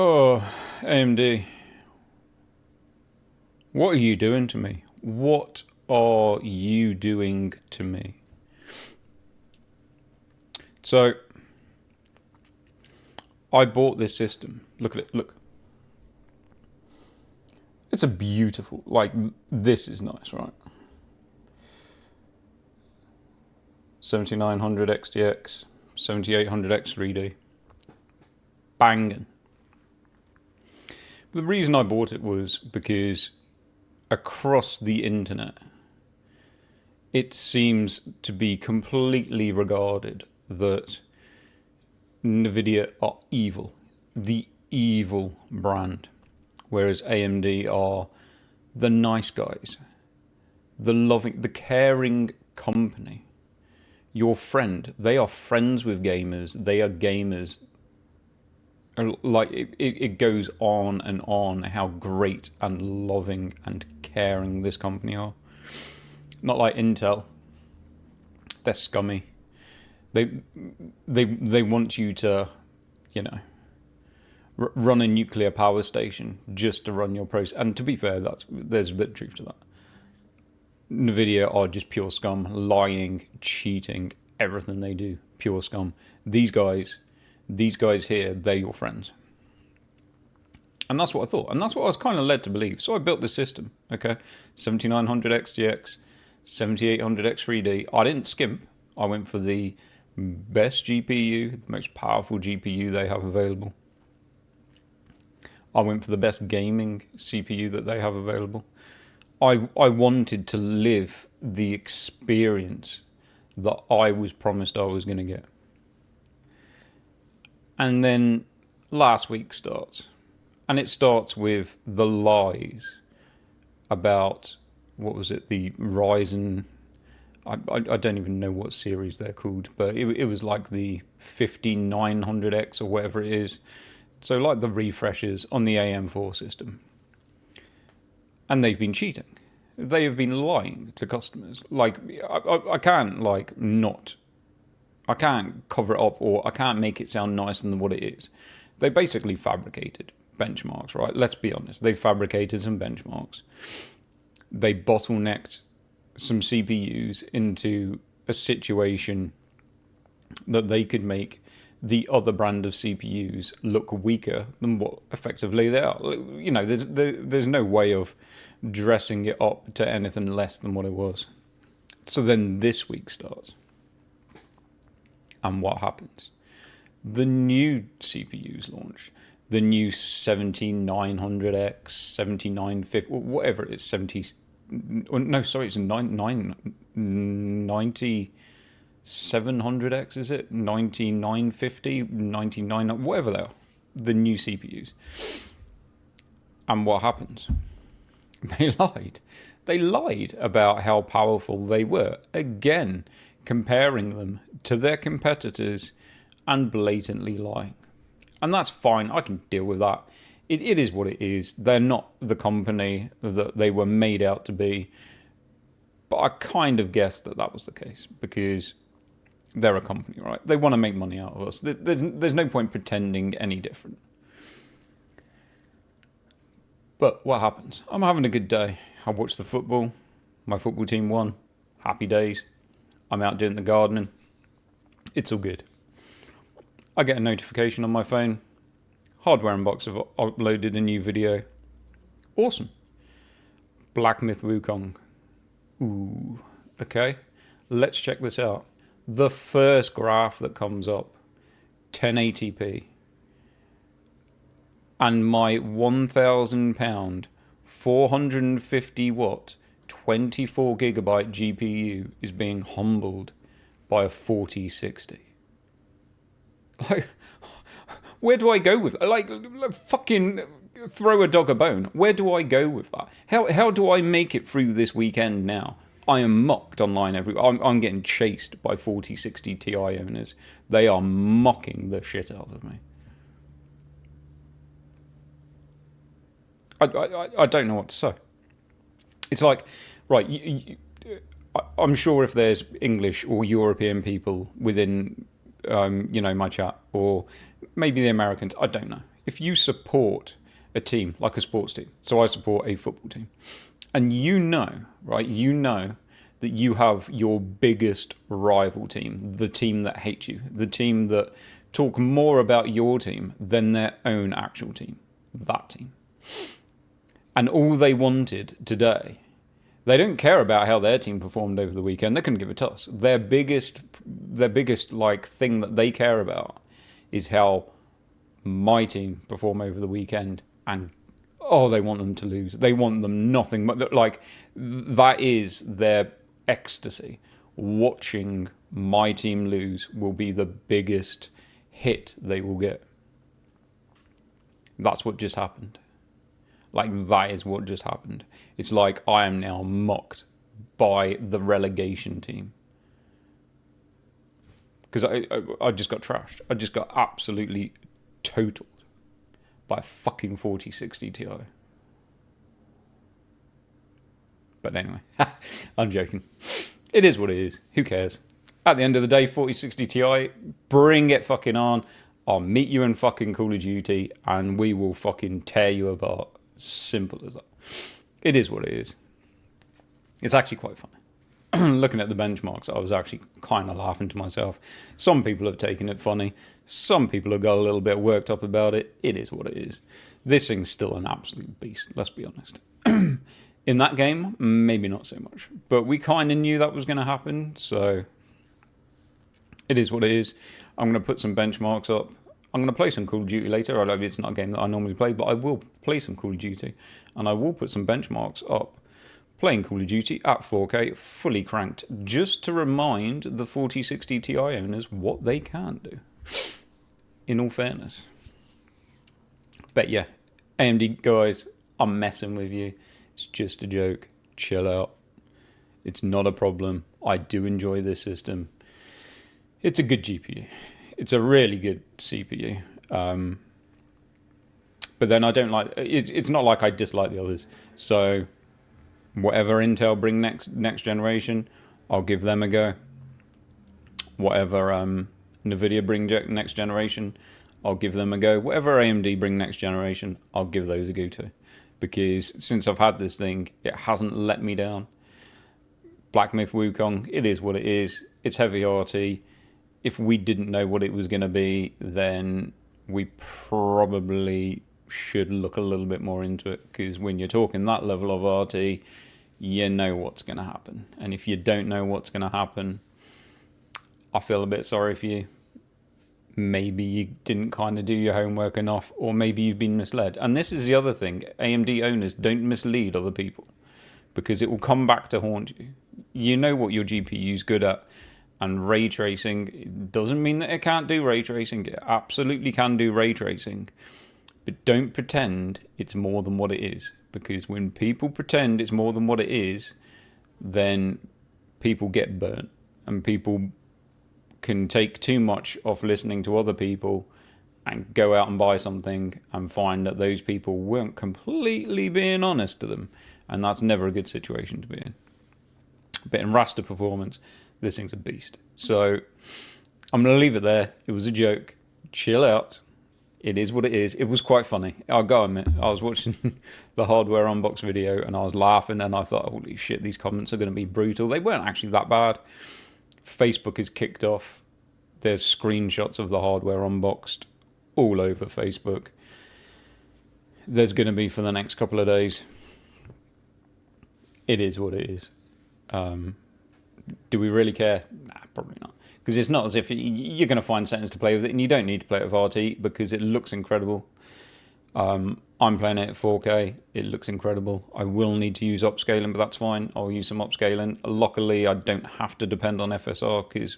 Oh, AMD, what are you doing to me? What are you doing to me? So, I bought this system. Look at it, look. It's a beautiful, this is nice, right? 7900 XTX, 7800 X3D. Banging. The reason I bought it was because across the internet, it seems to be completely regarded that Nvidia are evil, the evil brand, whereas AMD are the nice guys, the loving, the caring company, your friend. They are friends with gamers. They are gamers. Like it goes on and on how great and loving and caring this company are. Not like Intel. They're scummy. They want you to, run a nuclear power station just to run your process. And to be fair, there's a bit of truth to that. Nvidia are just pure scum, lying, cheating, everything they do, pure scum. These guys here, they're your friends. And that's what I thought. And that's what I was kind of led to believe. So I built this system, okay? 7900 XTX, 7800 X3D. I didn't skimp. I went for the best GPU, the most powerful GPU they have available. I went for the best gaming CPU that they have available. I wanted to live the experience that I was promised I was going to get. And then last week starts. And it starts with the lies about, what was it, the Ryzen, I don't even know what series they're called, but it was like the 5900X or whatever it is. So like the refreshes on the AM4 system. And they've been cheating. They have been lying to customers. I can't I can't cover it up, or I can't make it sound nicer than what it is. They basically fabricated benchmarks, right? Let's be honest. They fabricated some benchmarks. They bottlenecked some CPUs into a situation that they could make the other brand of CPUs look weaker than what effectively they are. There's no way of dressing it up to anything less than what it was. So then this week starts. And what happens? The new CPUs launch. The new 7900X, 7950, whatever it is, it's 9700X, is it? 9950, 99, whatever they are. The new CPUs. And what happens? They lied. They lied about how powerful they were. Again, comparing them to their competitors and blatantly lying. And that's fine. I can deal with that. It is what it is. They're not the company that they were made out to be. But I kind of guessed that was the case because they're a company, right? They want to make money out of us. There's no point pretending any different. But what happens? I'm having a good day. I watched the football. My football team won. Happy days. I'm out doing the gardening. It's all good. I get a notification on my phone. Hardware Unbox have uploaded a new video. Awesome. Black Myth Wukong. Ooh, okay. Let's check this out. The first graph that comes up, 1080p. And my £1,000, 450 watt, 24 gigabyte GPU is being humbled by a 4060. Where do I go with it? Fucking throw a dog a bone. Where do I go with that? How do I make it through this weekend now? I am mocked online I'm getting chased by 4060 Ti owners. They are mocking the shit out of me. I don't know what to say. It's like, right, I'm sure if there's English or European people within, my chat, or maybe the Americans, I don't know. if you support a team, like a sports team, so I support a football team, and you know, right, you know that you have your biggest rival team, the team that hates you, the team that talk more about your team than their own actual team, that team. And all they wanted today, they don't care about how their team performed over the weekend. They couldn't give a toss. Their biggest like thing that they care about is how my team perform over the weekend, and they want them to lose. They want them nothing but like that is their ecstasy. Watching my team lose will be the biggest hit they will get. That's what just happened. Like, that is what just happened. It's like I am now mocked by the relegation team. Because I just got trashed. I just got absolutely totaled by a fucking 4060 Ti. But anyway, I'm joking. It is what it is. Who cares? At the end of the day, 4060 Ti, bring it fucking on. I'll meet you in fucking Call of Duty and we will fucking tear you apart. Simple as that. It is what it is. It's actually quite funny. Looking at the benchmarks, I was actually kind of laughing to myself. Some people have taken it funny. Some people have got a little bit worked up about it. It is what it is. This thing's still an absolute beast, let's be honest. In that game, maybe not so much. But we kind of knew that was going to happen, so it is what it is. I'm going to put some benchmarks up. I'm going to play some Call of Duty later. I know it's not a game that I normally play, but I will play some Call of Duty. And I will put some benchmarks up playing Call of Duty at 4K, fully cranked, just to remind the 4060 Ti owners what they can do, in all fairness. But yeah, AMD guys, I'm messing with you. It's just a joke. Chill out. It's not a problem. I do enjoy this system. It's a good GPU. It's a really good CPU. But then I don't like... It's not like I dislike the others. So whatever Intel bring next generation, I'll give them a go. Whatever NVIDIA bring next generation, I'll give them a go. Whatever AMD bring next generation, I'll give those a go too. Because since I've had this thing, it hasn't let me down. Black Myth Wukong, it is what it is. It's heavy RT. If we didn't know what it was going to be, then we probably should look a little bit more into it, because when you're talking that level of RT, you know what's going to happen. And if you don't know what's going to happen, I feel a bit sorry for you. Maybe you didn't kind of do your homework enough, or maybe you've been misled. And this is the other thing. AMD owners, don't mislead other people, because it will come back to haunt you. You know what your GPU's good at. And ray tracing doesn't mean that it can't do ray tracing. It absolutely can do ray tracing. But don't pretend it's more than what it is. Because when people pretend it's more than what it is, then people get burnt. And people can take too much off listening to other people and go out and buy something and find that those people weren't completely being honest to them. And that's never a good situation to be in. But in raster performance, this thing's a beast. So I'm going to leave it there. It was a joke. Chill out. It is what it is. It was quite funny. I'll go admit. I was watching the hardware unbox video and I was laughing and I thought, holy shit, these comments are going to be brutal. They weren't actually that bad. Facebook is kicked off. There's screenshots of the hardware unboxed all over Facebook. There's going to be for the next couple of days. It is what it is. Do we really care? Nah, probably not. Because it's not as if you're going to find settings to play with it, and you don't need to play it with RT because it looks incredible. I'm playing it at 4K. It looks incredible. I will need to use upscaling, but that's fine. I'll use some upscaling. Luckily, I don't have to depend on FSR because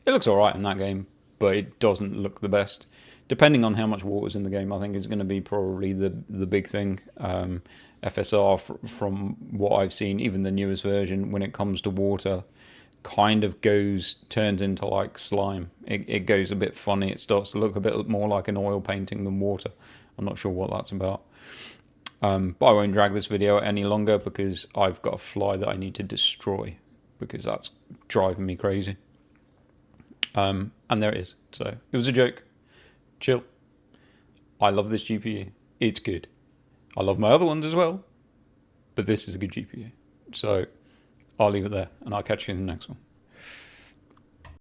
it looks all right in that game, but it doesn't look the best. Depending on how much water's in the game, I think is going to be probably the big thing. FSR, from what I've seen, even the newest version, when it comes to water, kind of turns into like slime. It goes a bit funny. It starts to look a bit more like an oil painting than water. I'm not sure what that's about. But I won't drag this video any longer because I've got a fly that I need to destroy because that's driving me crazy. And there it is. So it was a joke. Chill. I love this GPU. It's good. I love my other ones as well, but this is a good GPU. So I'll leave it there, and I'll catch you in the next one.